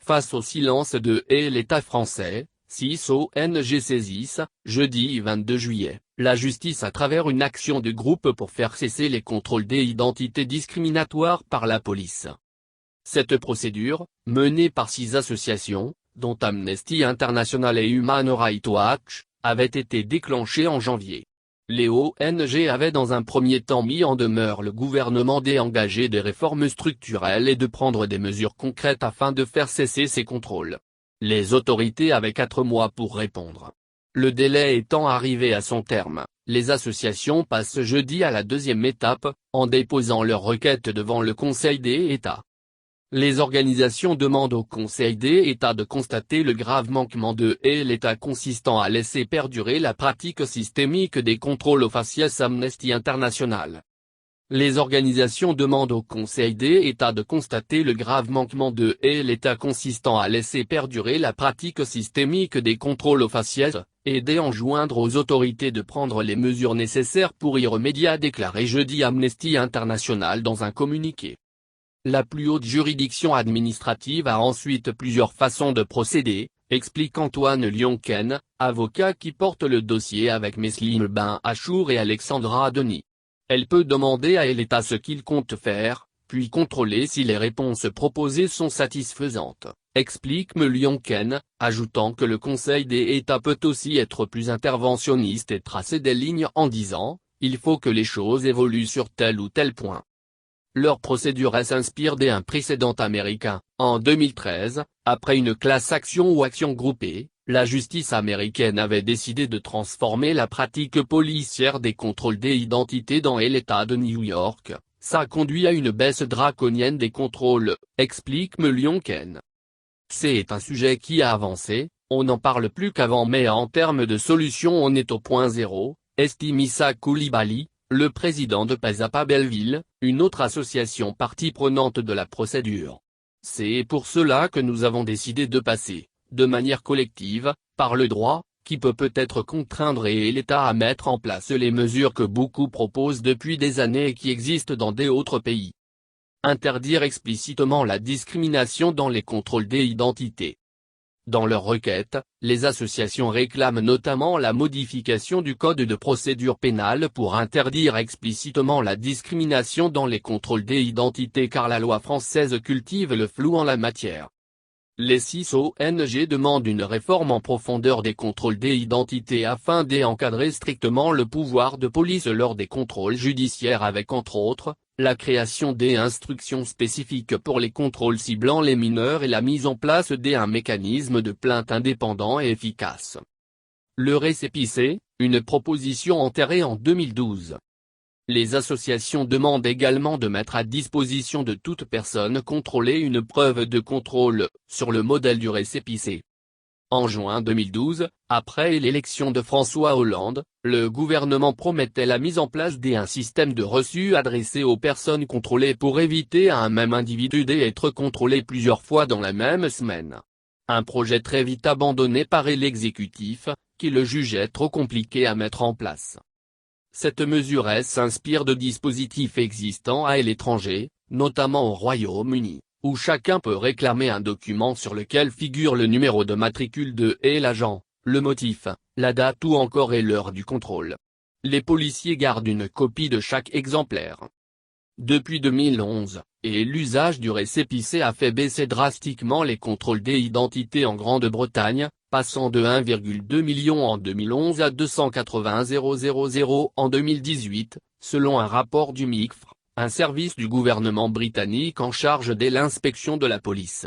Face au silence de l'État français, 6 ONG saisissent, jeudi 22 juillet, la justice à travers une action de groupe pour faire cesser les contrôles d'identité discriminatoires par la police. Cette procédure, menée par 6 associations, dont Amnesty International et Human Rights Watch, avait été déclenchée en janvier. Les ONG avaient dans un premier temps mis en demeure le gouvernement d'engager des réformes structurelles et de prendre des mesures concrètes afin de faire cesser ces contrôles. Les autorités avaient 4 mois pour répondre. Le délai étant arrivé à son terme, les associations passent jeudi à la deuxième étape, en déposant leur requête devant le Conseil des États. Les organisations demandent au Conseil des États de constater le grave manquement de l'État consistant à laisser perdurer la pratique systémique des contrôles aux faciès. Amnesty International. Les organisations demandent au Conseil des États de constater le grave manquement de l'État consistant à laisser perdurer la pratique systémique des contrôles aux faciès, et d'enjoindre aux autorités de prendre les mesures nécessaires pour y remédier, a déclaré jeudi Amnesty International dans un communiqué. La plus haute juridiction administrative a ensuite plusieurs façons de procéder, explique Antoine Lionken, avocat qui porte le dossier avec Meslim Ben Achour et Alexandra Denis. Elle peut demander à l'État ce qu'il compte faire, puis contrôler si les réponses proposées sont satisfaisantes, explique Lionken, ajoutant que le Conseil des États peut aussi être plus interventionniste et tracer des lignes en disant « il faut que les choses évoluent sur tel ou tel point ». Leur procédure s'inspire d'un précédent américain. En 2013, après une class action ou action groupée, la justice américaine avait décidé de transformer la pratique policière des contrôles d'identité dans l'État de New York. Ça a conduit à une baisse draconienne des contrôles, explique Lionken. C'est un sujet qui a avancé, on n'en parle plus qu'avant, mais en termes de solution on est au point zéro, estime Issa Coulibaly, le président de Pas à Pas Belleville, une autre association partie prenante de la procédure. C'est pour cela que nous avons décidé de passer, de manière collective, par le droit, qui peut-être contraindre l'État à mettre en place les mesures que beaucoup proposent depuis des années et qui existent dans d'autres pays. Interdire explicitement la discrimination dans les contrôles d'identité. Dans leur requête, les associations réclament notamment la modification du Code de procédure pénale pour interdire explicitement la discrimination dans les contrôles d'identité car la loi française cultive le flou en la matière. Les 6 ONG demandent une réforme en profondeur des contrôles d'identité afin d'encadrer strictement le pouvoir de police lors des contrôles judiciaires avec entre autres, la création d'instructions spécifiques pour les contrôles ciblant les mineurs et la mise en place d'un mécanisme de plainte indépendant et efficace. Le récépissé, une proposition enterrée en 2012. Les associations demandent également de mettre à disposition de toute personne contrôlée une preuve de contrôle, sur le modèle du récépissé. En juin 2012, après l'élection de François Hollande, le gouvernement promettait la mise en place d'un système de reçus adressé aux personnes contrôlées pour éviter à un même individu d'être contrôlé plusieurs fois dans la même semaine. Un projet très vite abandonné par l'exécutif, qui le jugeait trop compliqué à mettre en place. Cette mesure s'inspire de dispositifs existants à l'étranger, notamment au Royaume-Uni, où chacun peut réclamer un document sur lequel figure le numéro de matricule de l'agent, le motif, la date ou encore l'heure du contrôle. Les policiers gardent une copie de chaque exemplaire. Depuis 2011, l'usage du récépissé a fait baisser drastiquement les contrôles d'identité en Grande-Bretagne, passant de 1,2 million en 2011 à 281 000 en 2018, selon un rapport du MICFR, un service du gouvernement britannique en charge de l'inspection de la police.